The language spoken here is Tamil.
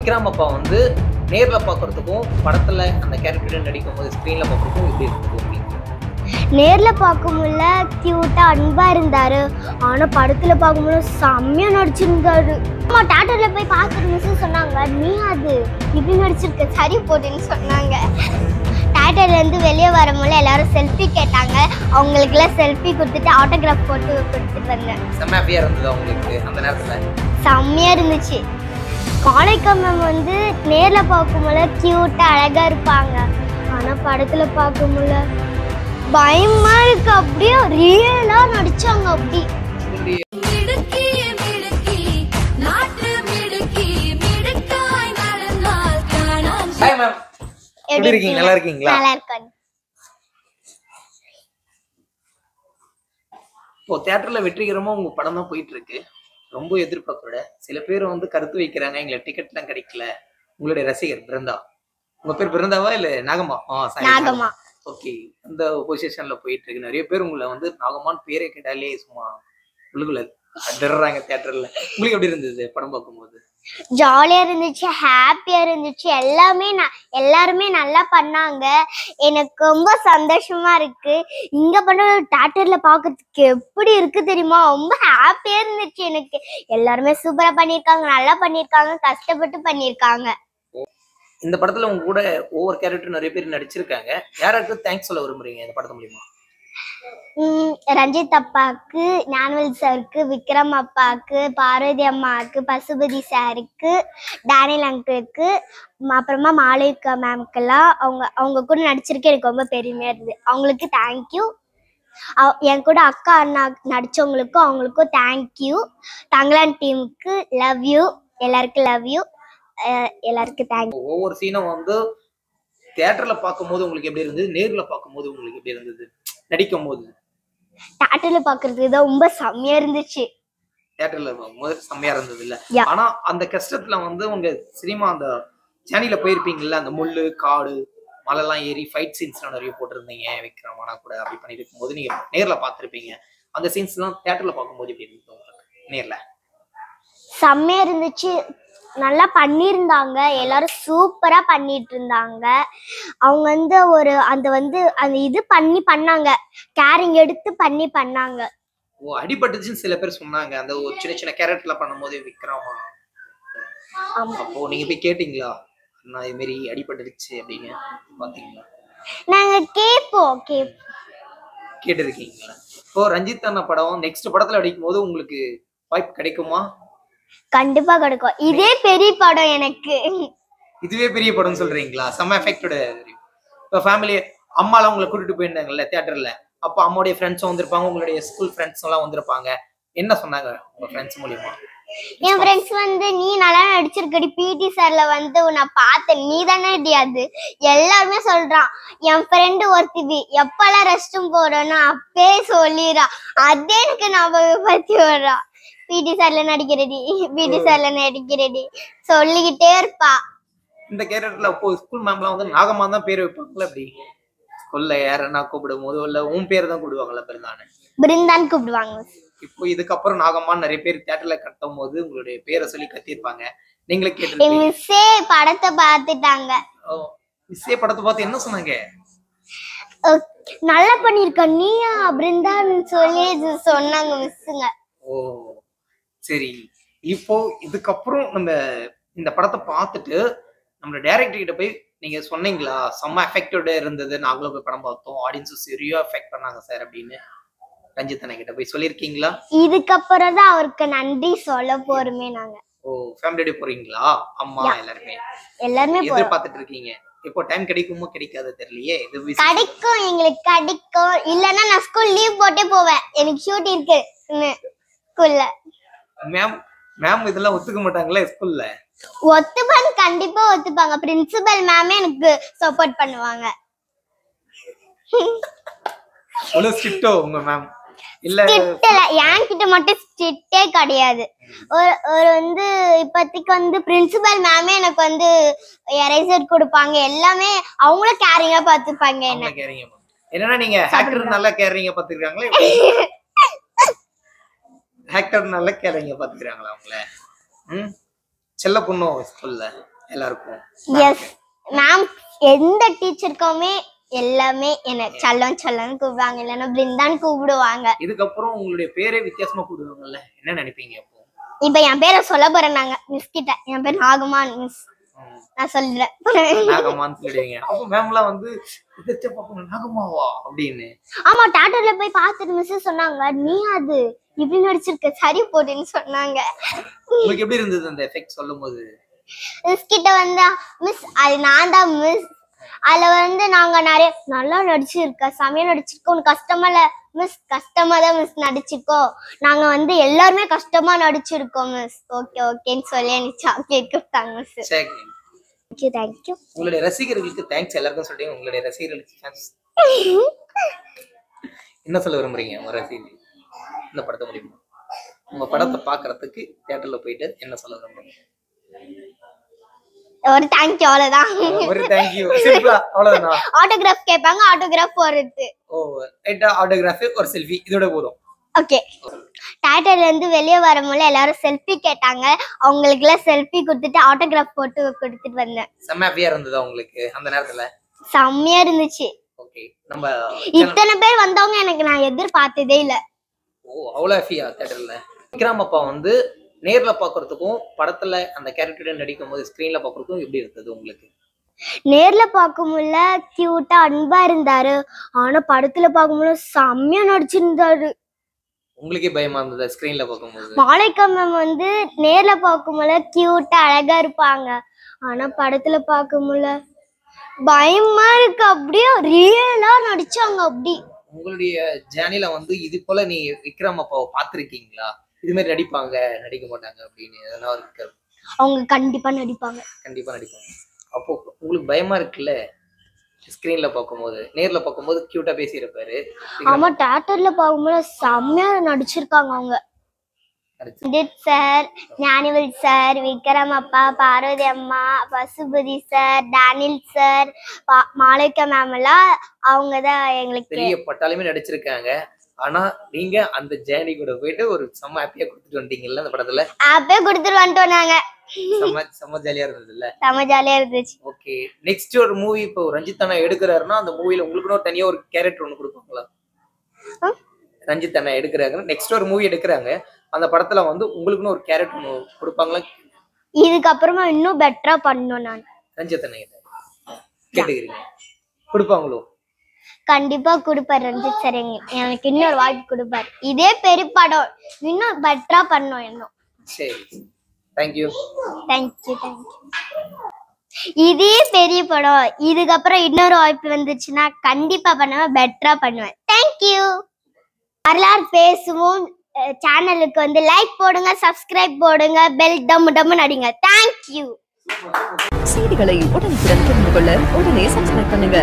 விக்ரம் அப்பா வந்து நேர்ல பாக்குறதுக்கும் படத்துல அந்த கேரக்டர் நடிக்கும் போது ஸ்கிரீன்ல பாக்குறதுக்கும் எப்படி இருக்கு? நேர்ல பார்க்கும்போது கியூட்டா அன்பா இருந்தாரு. ஆனா படத்துல பார்க்கும்போது செம்மையா நடிச்சிருந்தாரு. அம்மா தியேட்டர்ல போய் பார்த்துட்டு மிஸ் சொன்னாங்க, நீ அது இப்படி நடிச்சிருக்க, சரி போட்டுன்னு சொன்னாங்க. தியேட்டர்ல இருந்து வெளியே வரும்போது எல்லாரும் செல்ஃபி கேட்டாங்க. அவங்களுக்குலாம் செல்ஃபி கொடுத்துட்டு ஆட்டோகிராஃப் போட்டு கொடுத்துட்டு வந்தேன். செம்மையா இருந்தது அவங்களுக்கு அந்த நேரத்துல. செம்மையா இருந்துச்சு. மாலைக்கா மேம் வந்து நேர்ல பார்க்கும்போது கியூட்டா அழகா இருப்பாங்க. ஆனா படத்துல பார்க்கும்போது பயமா இருக்கு. அப்படியே ரியலா நடிச்சாங்க. அப்படி எப்படி இருக்கீங்க? நல்லா இருக்கீங்களா? நல்லா இருக்கேன். இப்போ தியேட்டர்ல வெற்றிகரமா உங்க படம் தான் போயிட்டு இருக்கு. ரொம்ப எதிர்பார்க்கோட சில பேர் வந்து கருத்து வைக்கிறாங்க, எங்களுக்கு டிக்கெட் எல்லாம் கிடைக்கல. உங்களுடைய ரசிகர் பிருந்தா, உங்க பேர் பிருந்தாவா இல்ல நாகமா? நாகமா. ஓகே, அந்த பொசிஷன்ல போயிட்டு இருக்கு. நிறைய பேர் உங்களை வந்து நாகமான் பேரை கேட்டாலே சும்மா உழுகுல அதிர்றாங்க தியேட்டர்ல. உங்களுக்கு எப்படி இருந்தது படம் பார்க்கும்போது? ஜாலியா இருந்துச்சு, ஹாப்பியா இருந்துச்சு. எல்லாருமே நல்லா பண்ணாங்க. எனக்கு ரொம்ப சந்தோஷமா இருக்கு. இங்க பண்ண தியேட்டர்ல பாக்குறதுக்கு எப்படி இருக்கு தெரியுமா? ரொம்ப ஹாப்பியா இருந்துச்சு எனக்கு. எல்லாருமே சூப்பரா பண்ணிருக்காங்க, நல்லா பண்ணிருக்காங்க, கஷ்டப்பட்டு பண்ணிருக்காங்க. இந்த படத்துல உங்க கூட ஒவ்வொரு கேரக்டர் நிறைய பேர் நடிச்சிருக்காங்க. யாராவது தேங்க்ஸ் சொல்ல விரும்புறீங்க இந்த படத்து மூலியமா? ரஞ்சித் அப்பாவுக்கு, ஞானவேல் சாருக்கு, விக்ரம் அப்பாவுக்கு, பார்வதி அம்மாவுக்கு, பசுபதி சாருக்கு, டேனியல் அங்கிளுக்கு, அப்புறமா மாளவிகா மேம்க்கெல்லாம் அவங்க கூட நடிச்சிருக்க எனக்கு ரொம்ப பெருமையா இருந்தது. அவங்களுக்கு தேங்க்யூ. என் கூட அக்கா அண்ணா நடிச்சவங்களுக்கும் அவங்களுக்கும் தேங்க்யூ. தங்கலான் டீமுக்கு லவ் யூ. எல்லாருக்கும் லவ் யூ. எல்லாருக்கும் தேங்க்யூ. ஒவ்வொரு சீனும் வந்து தியேட்டர்ல பார்க்கும்போது உங்களுக்கு எப்படி இருந்தது, நேர்ல பார்க்கும்போது உங்களுக்கு எப்படி இருந்தது நடிக்கும் போது? தியேட்டர்ல பாக்குறதுக்கு தான் ரொம்ப செம்மையா இருந்துச்சு. தியேட்டர்ல பார்க்கும்போது செம்மையா இருந்தது இல்ல? ஆனா அந்த கஷ்டத்துல வந்து உங்க சினிமா அந்த ஜேர்னில போயிருப்பீங்கல்ல, அந்த முள்ளு காடு மலைலாம் ஏறி ஃபைட் சீன்ஸ் நிறைய போட்டிருந்தீங்க விக்ரம் ஆனா கூட. அப்படி பண்ணி இருக்கும்போது நீங்க நேர்ல பார்த்திருப்பீங்க. அந்த சீன்ஸ் எல்லாம் தியேட்டர்ல பார்க்கும்போது எப்படி இருந்தது உங்களுக்கு நேர்ல? செம்மையா இருந்துச்சு. நல்லா பண்ணியிருந்தாங்க. எல்லாரும் சூப்பரா பண்ணிட்டு இருந்தாங்க. அவங்க வந்து அந்த இது பண்ணாங்க, கேரிங் எடுத்து பண்ணாங்க. ஓ, அடிபட்டுச்சுன்னு சில பேர் சொன்னாங்க அந்த ஒரு சின்ன சின்ன கேரக்டர்ல பண்ணும்போது விக்ரமா. அப்போ நீங்க போய் கேட்டீங்களா, நான் இது மாதிரி அடிபட்டுருச்சு அப்படின்னு பாத்தீங்களா? நாங்க கேட்டிருக்கீங்களா? இப்போ ரஞ்சித் அண்ணா படம் நெக்ஸ்ட் படத்துல அடிக்கும் போது உங்களுக்கு வாய்ப்பு கிடைக்குமா? கண்டிப்பா கிடைக்கும். இதே பெரிய படம் எனக்கு. இதுவே பெரிய படம் சொல்றீங்களா? செம்ம எஃபெக்டோட. இப்போ ஃபேமிலி அம்மாலாம் உங்களை கூட்டிட்டு போயிருந்தாங்கல்ல தியேட்டர்ல, அப்போ அம்மாவுடைய ஃப்ரெண்ட்ஸும் வந்திருப்பாங்க, உங்களுடைய ஸ்கூல் ஃப்ரெண்ட்ஸ் எல்லாம் வந்திருப்பாங்க. என்ன சொன்னாங்க உங்க ஃப்ரெண்ட்ஸ் மூலியமா? என் ஃப்ரெண்ட்ஸ் வந்து, நீ நல்லா நடிச்சிருக்கடி, பிடி சார்ல வந்து உன்னை பார்த்தேன், நீ தானே அது எல்லாருமே சொல்றான். என் ஃப்ரெண்டு ஒருத்தி எப்பெல்லாம் ரெஸ்ட் ரூம் போறோன்னா அப்பே சொல்லிடுறான். அதே எனக்கு ஞாபகப்படுத்தி வர்றான். பிடி சார்ல நடிக்கிறடி, பிடி சார்ல நடிக்கிறடி சொல்லிக்கிட்டே இருப்பா. இந்த கேரக்டர்ல அப்போ ஸ்கூல் மேம்லாம் வந்து நாகமா தான் பேர் வைப்பாங்களா? அப்படி ஸ்கூல்ல யாரன்னா கூப்பிடும் போது இல்ல உன் பேர் தான் கூப்பிடுவாங்களா? பிருந்தான் கூப்பிடுவாங்க. இப்போ இதுக்கப்புறம் நாகம்மான் நிறைய பேர் தியேட்டர்ல கட்டும் போது உங்களுடைய பேரை சொல்லி கத்திருப்பாங்க. நீங்களே கேட்டிருப்பீங்க. மிஸ்ஸே படத்தை பார்த்துட்டாங்க. மிஸ்ஸே படத்தை பார்த்து என்ன சொன்னாங்க? நல்லா பண்ணிருக்க நீயா பிருந்தான் சொல்லி சொன்னாங்க மிஸ்ஸுங்க. ஓ சரி. இப்போ இதுக்கப்புறம் நம்ம இந்த படத்தை பார்த்துட்டு நம்ம டைரக்டர் கிட்ட போய் நீங்க சொன்னீங்களா, செம்ம எஃபெக்டோட இருந்தது, நாங்களும் போய் படம் பார்த்தோம், ஆடியன்ஸும் சரியா எஃபெக்ட் பண்ணாங்க சார் அப்படின்னு ரஞ்சித் அண்ணா கிட்ட போய் சொல்லிருக்கீங்களா? இதுக்கப்புறம் தான் அவருக்கு நன்றி சொல்ல போறோமே நாங்க. ஓ, ஃபேமிலியோட போறீங்களா? அம்மா எல்லாருமே எதிர்பார்த்துட்டு இருக்கீங்க. இப்போ டைம் கிடைக்குமோ கிடைக்காது தெரியலையே. கிடைக்கும், எங்களுக்கு கிடைக்கும். இல்லன்னா நான் ஸ்கூல் லீவ் போட்டே போவேன், எனக்கு ஷூட் இருக்கு ஸ்கூல்ல. மேம் இதெல்லாம் ஒத்துக்க மாட்டாங்களே ஸ்கூல்ல? ஒத்துப்பாங்க, கண்டிப்பா ஒத்துப்பாங்க. பிரின்சிபல் மேமே எனக்கு சப்போர்ட் பண்ணுவாங்க. அவ்வளவு ஸ்ட்ரிக்ட்டோ உங்க மேம்? இல்ல என்கிட்ட மட்டும் ஸ்ட்ரிக்டே கிடையாது. ஒரு வந்து இப்போதைக்கு வந்து பிரின்சிபல் மேமே எனக்கு வந்து எரேசர் கொடுப்பாங்க. எல்லாமே அவங்களும் கேரிங்கா பார்த்துப்பாங்க. என்னன்னா நீங்க ஹேக்கர் நல்லா கேரிங்கா பார்த்துக்கிறாங்களே? ஹேக்கர் நல்லா கேரிங்கா பார்த்துக்கிறாங்களா அவங்கள? செல்ல பொண்ணு ஸ்கூல்ல எல்லாருக்கும். எஸ் மேம், எந்த டீச்சருக்குமே எல்லாமே என்ன செல்லம் செல்லன்னு கூப்பிடுவாங்க, இல்லைன்னா பிருந்தான்னு கூப்பிடுவாங்க. இதுக்கப்புறம் உங்களுடைய பேரே வித்தியாசமா கூப்பிடுவாங்கல்ல, என்ன நினைப்பீங்க அப்போ? இப்ப என் பேரை சொல்ல போறேன் நாங்க மிஸ் கிட்ட, என் பேர் நாகமான் மிஸ், நான் சொல்றேன் நாகமான்னு சொல்லிடுவீங்க. அப்போ மேம்லாம் வந்து இதை பாப்போம் நாகமாவா அப்படின்னு. ஆமா, தியேட்டர்ல போய் பார்த்துட்டு மிஸ் சொன்னாங்க, நீ அது இப்படி நடிச்சிருக்க, சரி போடுன்னு சொன்னாங்க. உங்களுக்கு எப்படி இருந்தது அந்த எஃபெக்ட் சொல்லும் போது? மிஸ் கிட்ட வந்து மிஸ் அது நான் தான் மிஸ், அதுல வந்து நாங்க நிறைய நல்லா நடிச்சிருக்க, செமையா நடிச்சிருக்கோம், உனக்கு கஷ்டமா இல்ல மிஸ்? கஷ்டமா தான் மிஸ் நடிச்சிருக்கோம், நாங்க வந்து எல்லாருமே கஷ்டமா நடிச்சிருக்கோம் மிஸ். ஓகே ஓகேன்னு சொல்லி எனக்கு சாக்லேட் கொடுத்தாங்க மிஸ். Thank you thank you. உங்களுடைய ரசிகர்களுக்கு தேங்க்ஸ் எல்லாருக்கும் சொல்றீங்க, உங்களுடைய ரசிகர்களுக்கு தேங்க்ஸ் என்ன சொல்ல விரும்புறீங்க உங்க ரசிகர்கள் இந்த படத்தை முடியுமா? உங்க படத்தை பாக்குறதுக்கு தியேட்டர்ல போயிட்டு என்ன சொல்ல விரும்புறீங்க? ஒரு தேங்க்யூ, அவ்வளவுதான். ஒரு தேங்க்யூ, சிம்பிளா அவ்வளவுதான். ஆட்டோகிராஃப் கேட்பாங்க, ஆட்டோகிராஃப் போறது. ஓ ரைட்டா, ஆட்டோகிராஃப் ஒரு செல்ஃபி இதோட போதும். ஓகே. தியேட்டர்ல இருந்து வெளியே வரும்போது எல்லாரும் செல்ஃபி கேட்டாங்க, அவங்களுக்கு எல்லாம் செல்ஃபி கொடுத்துட்டு ஆட்டோகிராஃப் போட்டு கொடுத்துட்டு வந்தேன். செம்ம ஹாப்பியா இருந்ததா உங்களுக்கு அந்த நேரத்துல? செம்மையா இருந்துச்சு. ஓகே. நம்ம இத்தனை பேர் வந்தவங்க எனக்கு நான் எதிர்பார்த்ததே இல்ல. ஓ அவ்வளவு ஹாப்பியா தியேட்டர்ல? விக்ரம் அப்பா வந்து நேர்ல பாக்குறதுக்கும் படத்துல அந்த கேரக்டர் நடிக்கும் போது ஸ்கிரீன்ல பாக்குறதுக்கும் எப்படி இருந்தது உங்களுக்கு? நேர்ல பார்க்கும்போது கியூட்டா அன்பா இருந்தாரு, ஆனா படத்துல பார்க்கும்போது செம்மையா நடிச்சிருந்தாரு. உங்களுக்கே பயமா இருந்தது ஸ்கிரீன்ல பாக்கும்போது? மாலைக்கா மேம் வந்து நேர்ல பார்க்கும்போது கியூட்டா அழகா இருப்பாங்க, ஆனா படத்துல பார்க்கும்போது பயமா இருக்கு, அப்படியே ரியலா நடிச்சாங்க. அப்படி உங்களுடைய ஜேர்னில வந்து இது போல நீ விக்ரம் அப்பாவை பாத்திருக்கீங்களா? இது மாதிரி நடிப்பாங்க நடிக்க மாட்டாங்க அப்படின்னு எதனா இருக்கு? அவங்க கண்டிப்பா நடிப்பாங்க. கண்டிப்பா நடிப்பாங்க. அப்போ உங்களுக்கு பயமா இருக்குல்ல ஸ்கிரீன்ல பாக்கும்போது? நேர்ல பாக்கும்போது கியூட்டா பேசியிருப்பாரு. ஆமா, தியேட்டர்ல பார்க்கும்போது செம்மையா நடிச்சிருக்காங்க அவங்க. அஜித் சார், ஞானிவேல் சார், விக்ரம் அப்பா, பார்வதி அம்மா, Pasupathi sir, Daniel sir, Malaika ma'am எல்லாம் அவங்கதான் எங்களுக்கு பெரிய பட்டாலுமே நடிச்சிருக்காங்க. ஆனா நீங்க அந்த ஜேர்னி கூட போயிட்டு ஒரு செம்ம ஹாப்பியா கொடுத்துட்டு வந்துட்டீங்கல்ல அந்த படத்துல? ஹாப்பியா கொடுத்துட்டு வந்துட்டோம் நாங்க. செம்ம ஜாலியா இருந்ததுல்ல? செம்ம ஜாலியா இருந்துச்சு. ஓகே. நெக்ஸ்ட் ஒரு மூவி இப்போ ரஞ்சித் அண்ணா எடுக்கிறாருன்னா அந்த மூவில உங்களுக்கு தனியா ஒரு கேரக்டர் ஒண்ணு கொடுப்பாங்களா? ரஞ்சித் அண்ணா எடுக்கிறாங்க, நெக்ஸ்ட் ஒரு மூவி எடுக்கிறாங்க, அந்த படத்துல வந்து உங்களுக்குன்னு ஒரு கேரக்டர் ஒண்ணு கொடுப்பாங்களா? இதுக்கப்புறமா இன்னும் பெட்டரா பண்ணணும் நான். ரஞ்சித் அண்ணா கேட்டுக்கிறீங்க, கொடுப்பாங்களோ? கண்டிப்பா கொடுப்பாரு ரஞ்சித் சார், எனக்கு இன்னொரு வாய்ப்பு கொடுப்பாரு. இதே பெரிய படம் இன்னும் பெட்டரா பண்ணணும் இன்னும். சரி, தேங்க்யூ தேங்க்யூ தேங்க்யூ. இதே பெரிய படம், இதுக்கப்புறம் இன்னொரு வாய்ப்பு வந்துச்சுன்னா கண்டிப்பா பண்ணுவேன், பெட்டரா பண்ணுவேன். தேங்க்யூ. வரலாறு பேசுவோம் சேனலுக்கு வந்து லைக் போடுங்க, சப்ஸ்கிரைப் போடுங்க, பெல் டம் டம் அடிங்க. தேங்க்யூ. செய்திகளை உடனுக்குடன் தெரிந்து கொள்ள உடனே சப்ஸ்கிரைப் பண்ணுங்க.